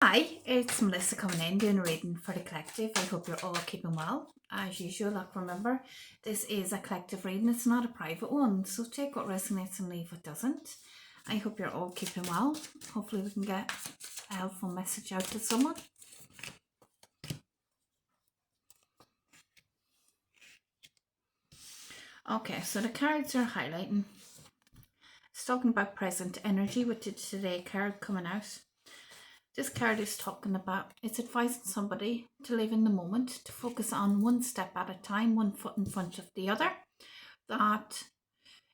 Hi, it's Melissa coming in doing a reading for the collective. I hope you're all keeping well. As usual, remember, this is a collective reading, it's not a private one, so take what resonates and leave what doesn't. I hope you're all keeping well. Hopefully, we can get a helpful message out to someone. Okay, so the cards are highlighting. It's talking about present energy with the today card coming out. This card is talking about, it's advising somebody to live in the moment, to focus on one step at a time, one foot in front of the other. That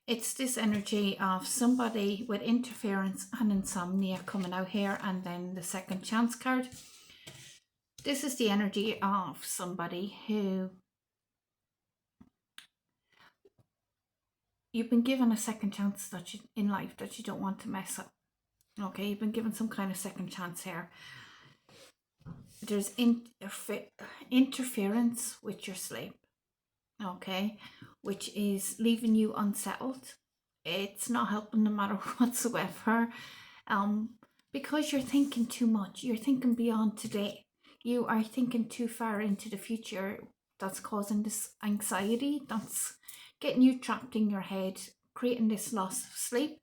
it's this energy of somebody with interference and insomnia coming out here, and then the second chance card. This is the energy of somebody who you've been given a second chance in life that you don't want to mess up. Okay, you've been given some kind of second chance here. There's interference with your sleep, okay, which is leaving you unsettled. It's not helping no matter whatsoever, because you're thinking too much. You're thinking beyond today. You are thinking too far into the future. That's causing this anxiety. That's getting you trapped in your head, creating this loss of sleep,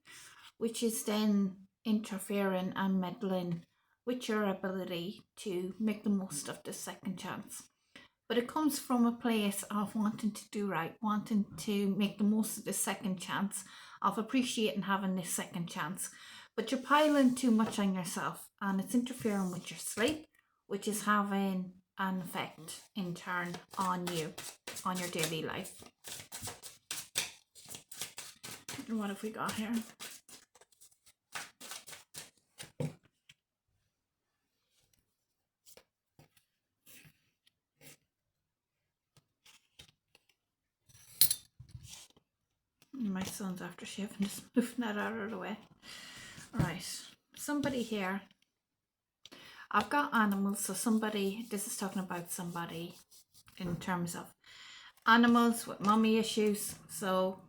which is then interfering and meddling with your ability to make the most of the second chance. But it comes from a place of wanting to do right, wanting to make the most of the second chance, of appreciating having this second chance. But you're piling too much on yourself and it's interfering with your sleep, which is having an effect in turn on you, on your daily life. And what have we got here? My son's after shaving, just moving that out of the way. Right, somebody here. I've got animals, so somebody, this is talking about somebody in terms of animals with mommy issues. So,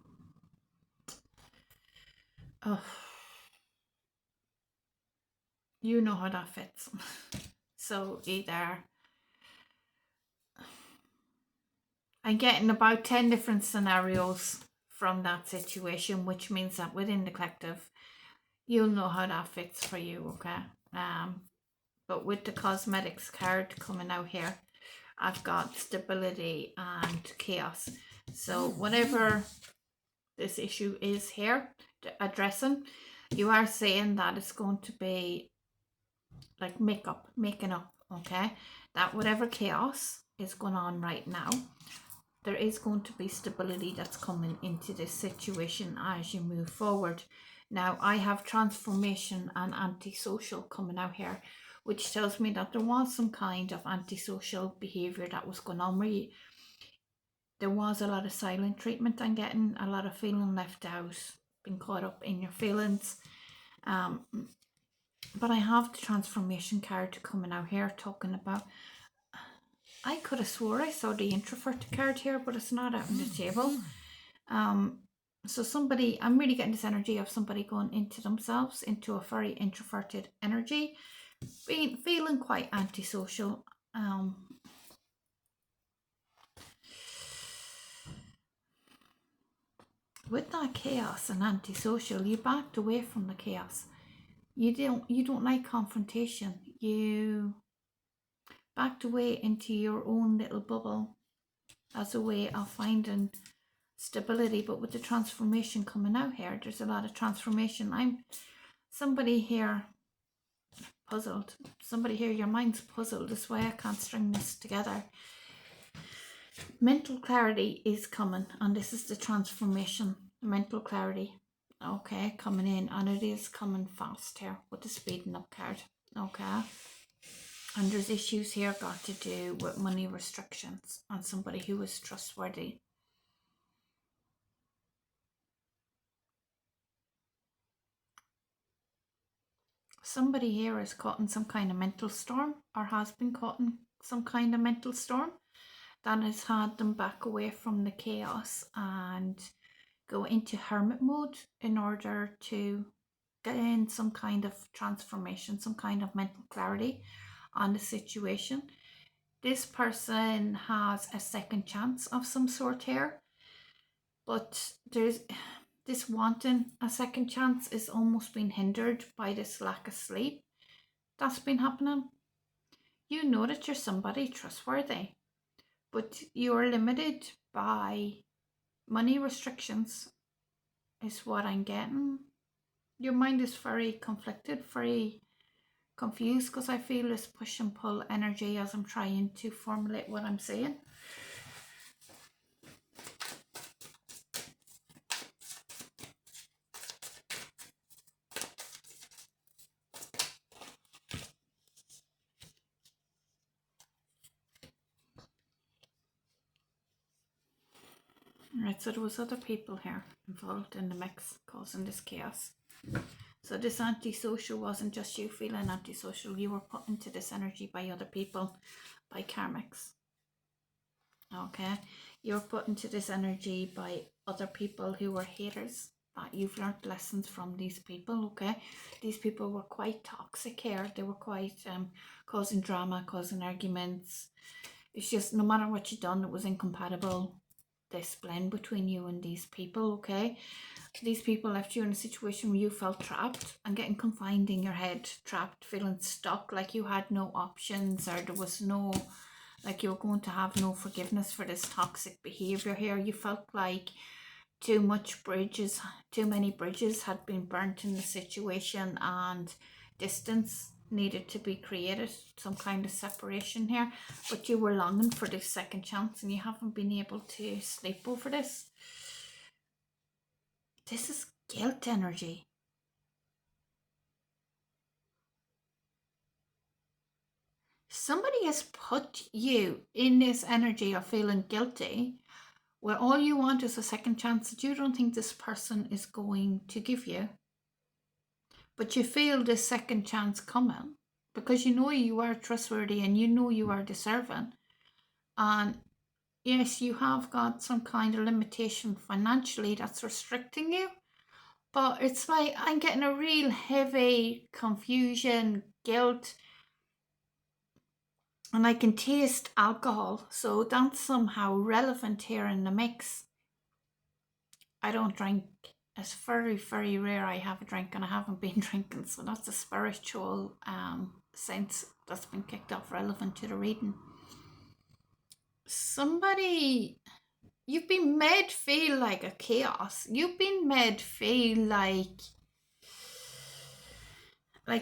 you know how that fits. So either I'm getting about 10 different scenarios from that situation, which means that within the collective, you'll know how that fits for you, okay? But with the cosmetics card coming out here, I've got stability and chaos. So whatever this issue is here addressing, you are saying that it's going to be like making up, okay? That whatever chaos is going on right now, there is going to be stability that's coming into this situation as you move forward. Now, I have transformation and antisocial coming out here, which tells me that there was some kind of antisocial behavior that was going on where there was a lot of silent treatment I'm getting, a lot of feeling left out, being caught up in your feelings. But I have the transformation card coming out here talking about, I could have swore I saw the introvert card here, but it's not out on the table. So somebody, I'm really getting this energy of somebody going into themselves, into a very introverted energy, feeling quite antisocial. With that chaos and antisocial, you backed away from the chaos. You don't like confrontation. You backed away into your own little bubble as a way of finding stability. But with the transformation coming out here, there's a lot of transformation. I'm somebody here puzzled. Somebody here, your mind's puzzled. This way I can't string this together. Mental clarity is coming, and this is the transformation. Mental clarity, okay, coming in, and it is coming fast here with the speeding up card, okay. And there's issues here got to do with money restrictions on somebody who is trustworthy. Somebody here is caught in some kind of mental storm, or has been caught in some kind of mental storm that has had them back away from the chaos and go into hermit mode in order to gain some kind of transformation, some kind of mental clarity on the situation. This person has a second chance of some sort here, but there's this wanting a second chance is almost being hindered by this lack of sleep that's been happening. You know that you're somebody trustworthy, but you're limited by money restrictions, is what I'm getting. Your mind is very conflicted, very confused, because I feel this push and pull energy as I'm trying to formulate what I'm saying. Right, so there was other people here involved in the mix causing this chaos. So this antisocial wasn't just you feeling antisocial, you were put into this energy by other people, by karmics. Okay, you're put into this energy by other people who were haters, that you've learned lessons from these people. Okay, these people were quite toxic here. They were quite causing drama, causing arguments. It's just no matter what you done, it was incompatible, this blend between you and these people. Okay, these people left you in a situation where you felt trapped and getting confined in your head, trapped, feeling stuck, like you had no options, or there was no, like you were going to have no forgiveness for this toxic behavior here. You felt like too many bridges had been burnt in the situation, and distance needed to be created, some kind of separation here. But you were longing for this second chance, and you haven't been able to sleep over this. This is guilt energy. Somebody has put you in this energy of feeling guilty, where all you want is a second chance that you don't think this person is going to give you. But you feel this second chance coming because you know you are trustworthy and you know you are deserving. And yes, you have got some kind of limitation financially that's restricting you. But it's like I'm getting a real heavy confusion, guilt, and I can taste alcohol. So that's somehow relevant here in the mix. I don't drink. It's very, very rare I have a drink, and I haven't been drinking. So that's a spiritual sense that's been kicked off relevant to the reading. Somebody, you've been made feel like a chaos. You've been made feel like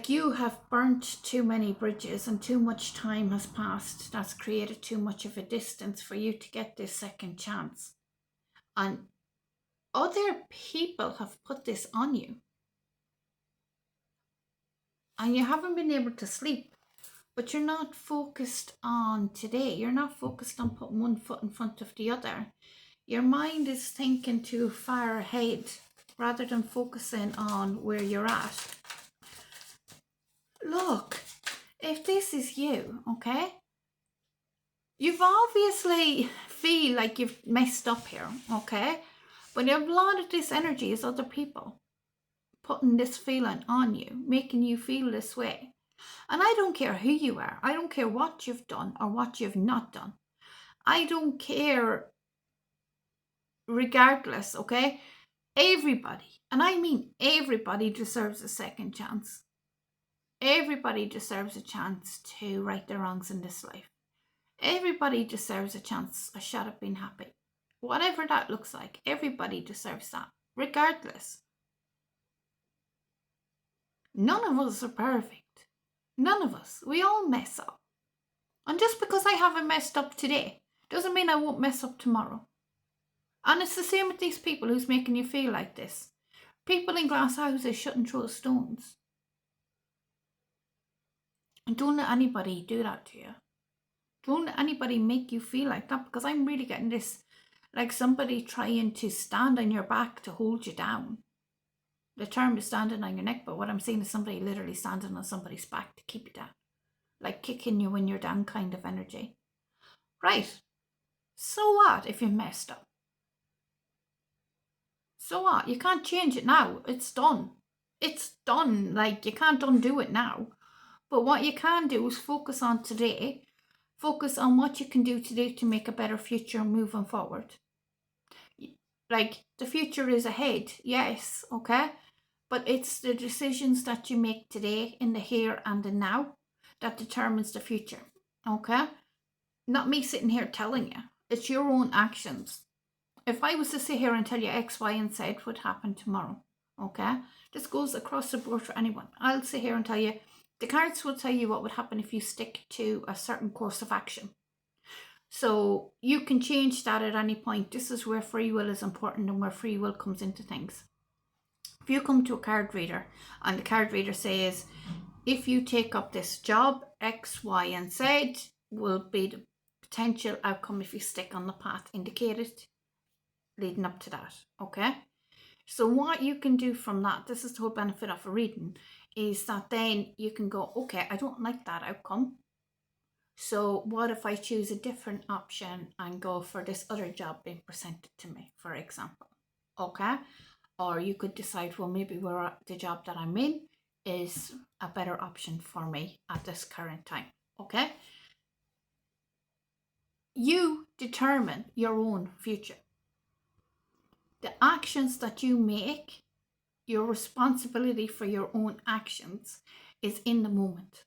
you have burnt too many bridges and too much time has passed. That's created too much of a distance for you to get this second chance. And other people have put this on you. And you haven't been able to sleep. But you're not focused on today. You're not focused on putting one foot in front of the other. Your mind is thinking too far ahead rather than focusing on where you're at. Look, if this is you, okay, you've obviously feel like you've messed up here, okay, but a lot of this energy is other people putting this feeling on you, making you feel this way. And I don't care who you are. I don't care what you've done or what you've not done. I don't care regardless, okay? Everybody, and I mean everybody, deserves a second chance. Everybody deserves a chance to right their wrongs in this life. Everybody deserves a chance, a shot at being happy. Whatever that looks like, everybody deserves that, regardless. None of us are perfect. None of us. We all mess up. And just because I haven't messed up today doesn't mean I won't mess up tomorrow. And it's the same with these people who's making you feel like this. People in glass houses shouldn't throw stones. And don't let anybody do that to you. Don't let anybody make you feel like that, because I'm really getting this, like somebody trying to stand on your back to hold you down. The term is standing on your neck, but what I'm saying is somebody literally standing on somebody's back to keep you down. Like kicking you when you're down kind of energy. Right. So what if you messed up? So what? You can't change it now. It's done. It's done. Like, you can't undo it now. But what you can do is focus on today. Focus on what you can do today to make a better future moving forward. Like, the future is ahead, yes, okay? But it's the decisions that you make today in the here and the now that determines the future, okay? Not me sitting here telling you. It's your own actions. If I was to sit here and tell you X, Y, and Z would happen tomorrow, okay? This goes across the board for anyone. I'll sit here and tell you, the cards will tell you what would happen if you stick to a certain course of action. So you can change that at any point. This is where free will is important and where free will comes into things. If you come to a card reader and the card reader says, if you take up this job, X, Y, and Z will be the potential outcome if you stick on the path indicated leading up to that, okay? So what you can do from that, this is the whole benefit of a reading, is that then you can go, okay, I don't like that outcome. So what if I choose a different option and go for this other job being presented to me, for example, okay? Or you could decide, well, maybe the job that I'm in is a better option for me at this current time, okay? You determine your own future. The actions that you make, your responsibility for your own actions is in the moment.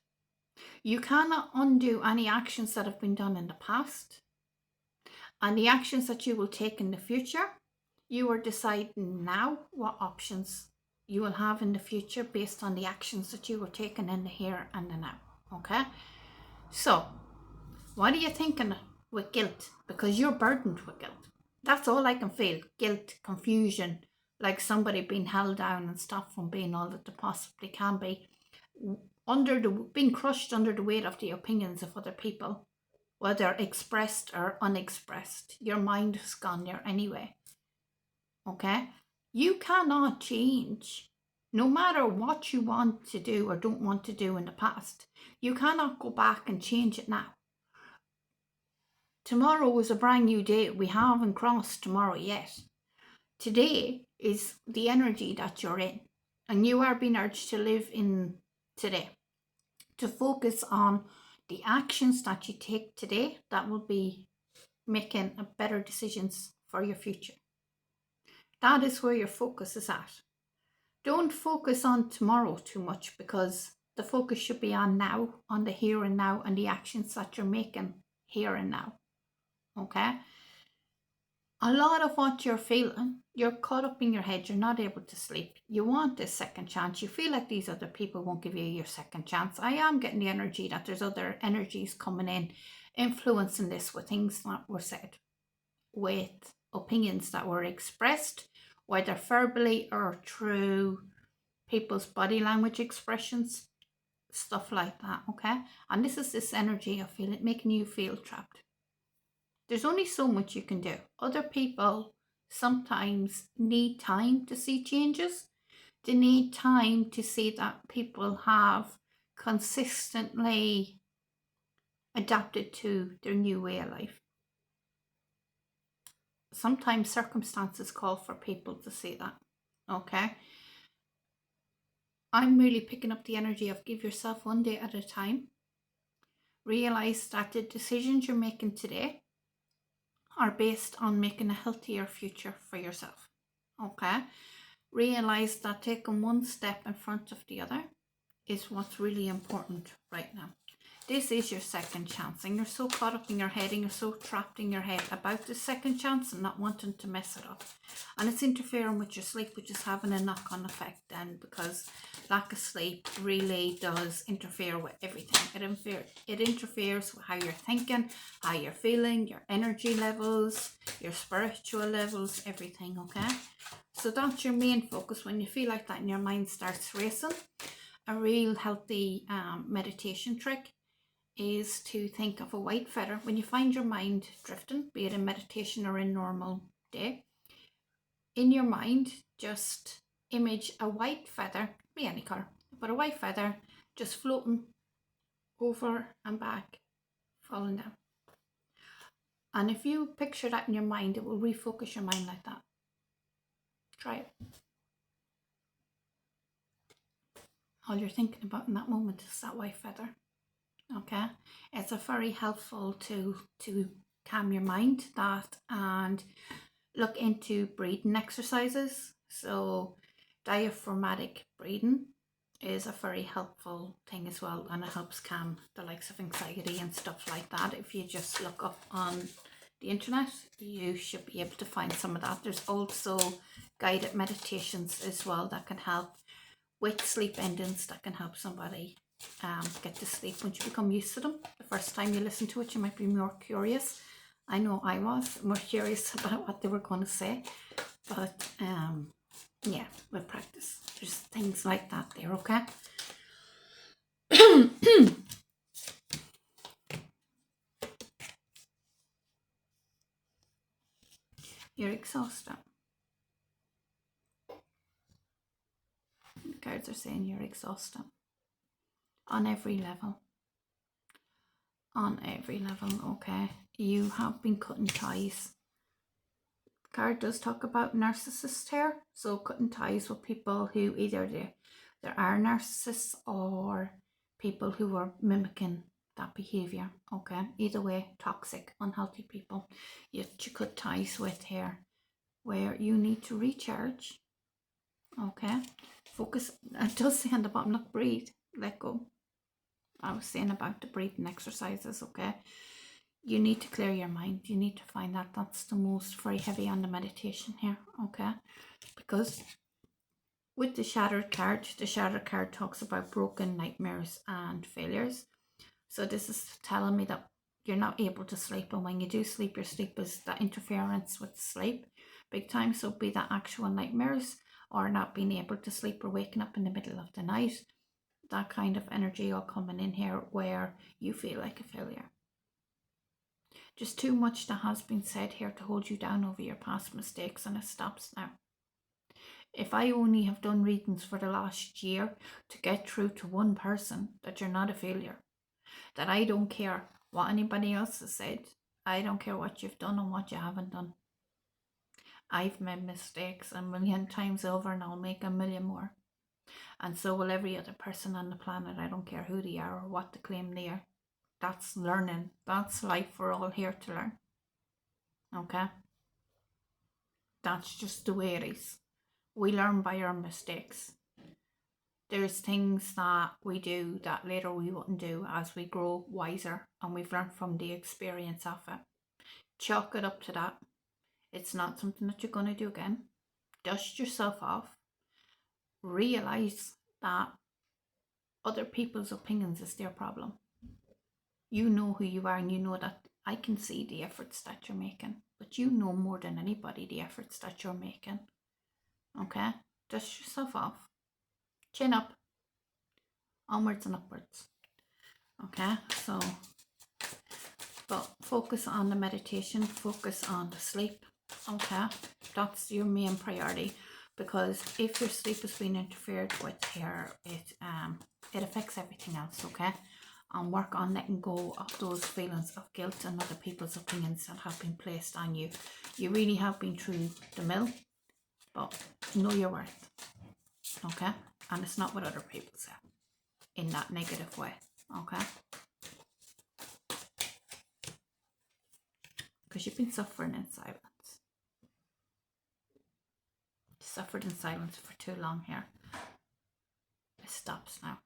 You cannot undo any actions that have been done in the past, and the actions that you will take in the future, you are deciding now what options you will have in the future based on the actions that you were taking in the here and the now, okay? So, what are you thinking with guilt? Because you're burdened with guilt. That's all I can feel. Guilt, confusion, like somebody being held down and stopped from being all that they possibly can be, being crushed under the weight of the opinions of other people, whether expressed or unexpressed. Your mind has gone there anyway, okay? You cannot change, no matter what you want to do or don't want to do in the past. You cannot go back and change it now. Tomorrow is a brand new day. We haven't crossed tomorrow yet. Today is the energy that you're in, and you are being urged to live in today, to focus on the actions that you take today that will be making a better decisions for your future. That is where your focus is at. Don't focus on tomorrow too much, because the focus should be on now, on the here and now, and the actions that you're making here and now, okay? A lot of what you're feeling, you're caught up in your head, you're not able to sleep. You want this second chance. You feel like these other people won't give you your second chance. I am getting the energy that there's other energies coming in, influencing this with things that were said, with opinions that were expressed, whether verbally or through people's body language expressions, stuff like that, okay? And this is this energy of making you feel trapped. There's only so much you can do. Other people sometimes need time to see changes. They need time to see that people have consistently adapted to their new way of life. Sometimes circumstances call for people to see that, okay? I'm really picking up the energy of give yourself one day at a time. Realize that the decisions you're making today are based on making a healthier future for yourself, okay? Realize that taking one step in front of the other is what's really important right now. This is your second chance, and you're so caught up in your head and you're so trapped in your head about the second chance and not wanting to mess it up. And it's interfering with your sleep, which is having a knock-on effect then, because lack of sleep really does interfere with everything. It interferes with how you're thinking, how you're feeling, your energy levels, your spiritual levels, everything, okay? So that's your main focus. When you feel like that and your mind starts racing, a real healthy meditation trick is to think of a white feather. When you find your mind drifting, be it in meditation or in normal day, in your mind, just image a white feather, be any color, but a white feather just floating over and back, falling down. And if you picture that in your mind, it will refocus your mind like that. Try it. All you're thinking about in that moment is that white feather. Okay, it's a very helpful to calm your mind, that, and look into breathing exercises. So diaphragmatic breathing is a very helpful thing as well, and it helps calm the likes of anxiety and stuff like that. If you just look up on the internet, you should be able to find some of that. There's also guided meditations as well that can help with sleep endings, that can help somebody get to sleep. Once you become used to them, the first time you listen to it, you might be more curious. I know I was more curious about what they were going to say, but yeah, with practice, there's things like that there. Okay. You're exhausted. The cards are saying you're exhausted on every level. On every level. Okay, you have been cutting ties. The card does talk about narcissists here, so cutting ties with people who either there are narcissists or people who are mimicking that behavior. Okay, either way, toxic, unhealthy people you cut ties with here, where you need to recharge. Okay, focus. It does say on the bottom, look, breathe, let go. I was saying about the breathing exercises. Okay, you need to clear your mind. You need to find that. That's the most very heavy on the meditation here. Okay, because with the shattered card talks about broken nightmares and failures. So this is telling me that you're not able to sleep, and when you do sleep, your sleep is that interference with sleep big time. So be that actual nightmares, or not being able to sleep, or waking up in the middle of the night, that kind of energy all coming in here where you feel like a failure. Just too much that has been said here to hold you down over your past mistakes, and it stops now. If I only have done readings for the last year to get through to one person that you're not a failure, that I don't care what anybody else has said, I don't care what you've done and what you haven't done. I've made mistakes a million times over, and I'll make a million more. And so will every other person on the planet. I don't care who they are or what they claim they are. That's learning. That's life. We're all here to learn. Okay? That's just the way it is. We learn by our mistakes. There's things that we do that later we wouldn't do as we grow wiser, and we've learned from the experience of it. Chalk it up to that. It's not something that you're going to do again. Dust yourself off. Realize that other people's opinions is their problem. You know who you are, and you know that I can see the efforts that you're making, but you know more than anybody the efforts that you're making. Okay? Dust yourself off. Chin up. Onwards and upwards. Okay? So, but focus on the meditation, focus on the sleep. Okay? That's your main priority, because if your sleep is being interfered with here, it affects everything else. Okay? And work on letting go of those feelings of guilt and other people's opinions that have been placed on you. You really have been through the mill, but know your worth. Okay? And it's not what other people say in that negative way. Okay? Because you've been suffering in silence. You suffered in silence for too long here. It stops now.